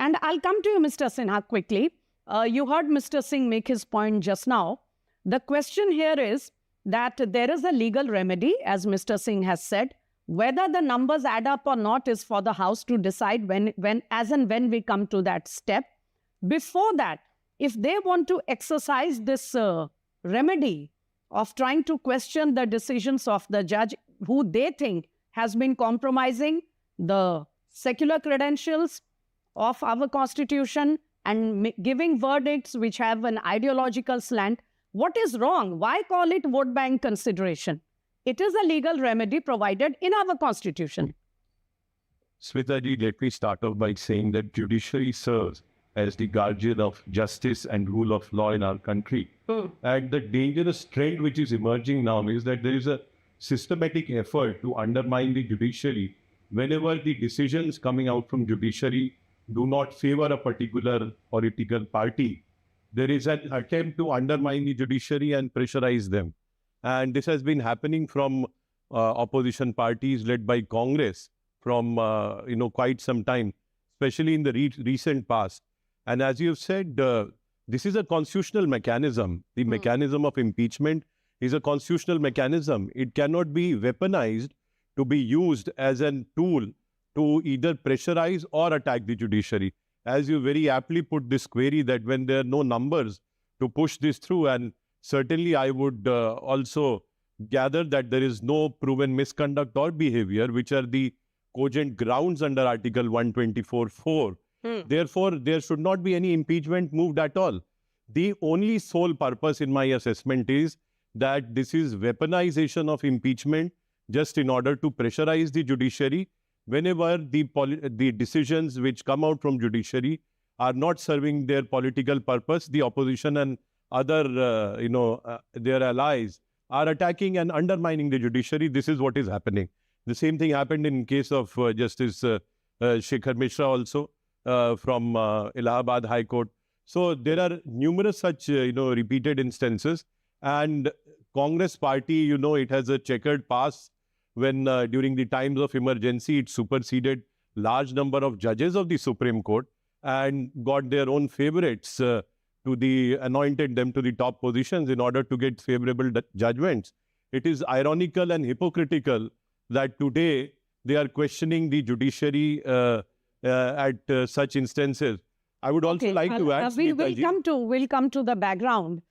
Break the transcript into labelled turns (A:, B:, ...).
A: And I'll come to you, Mr. Sinha, quickly. You heard Mr. Singh make his point just now. The question here is that there is a legal remedy, as Mr. Singh has said. Whether the numbers add up or not is for the House to decide when we come to that step. Before that, if they want to exercise this remedy of trying to question the decisions of the judge who they think has been compromising the secular credentials of our constitution and giving verdicts which have an ideological slant, what is wrong? Why call it vote bank consideration? It is a legal remedy provided in our constitution.
B: Smita ji, let me start off by saying that judiciary serves as the guardian of justice and rule of law in our country. And the dangerous trend which is emerging now is that there is a systematic effort to undermine the judiciary whenever the decisions coming out from judiciary do not favor a particular political party. There is an attempt to undermine the judiciary and pressurize them. And this has been happening from opposition parties led by Congress from quite some time, especially in the recent past. And as you've said, this is a constitutional mechanism. The mechanism of impeachment is a constitutional mechanism. It cannot be weaponized to be used as a tool to either pressurize or attack the judiciary. As you very aptly put this query that when there are no numbers to push this through, and certainly I would also gather that there is no proven misconduct or behavior, which are the cogent grounds under Article 124(4). Therefore, there should not be any impeachment moved at all. The only sole purpose in my assessment is that this is weaponization of impeachment just in order to pressurize the judiciary whenever the decisions which come out from judiciary are not serving their political purpose. The opposition and other, their allies are attacking and undermining the judiciary. This is what is happening. The same thing happened in case of Justice Shekhar Mishra also from Allahabad High Court. So there are numerous such, repeated instances. And Congress party, it has a checkered past when during the times of emergency, it superseded large number of judges of the Supreme Court and got their own favorites anointed them to the top positions in order to get favorable judgments. It is ironical and hypocritical that today they are questioning the judiciary at such instances. I would also like to add...
A: We'll come to the background.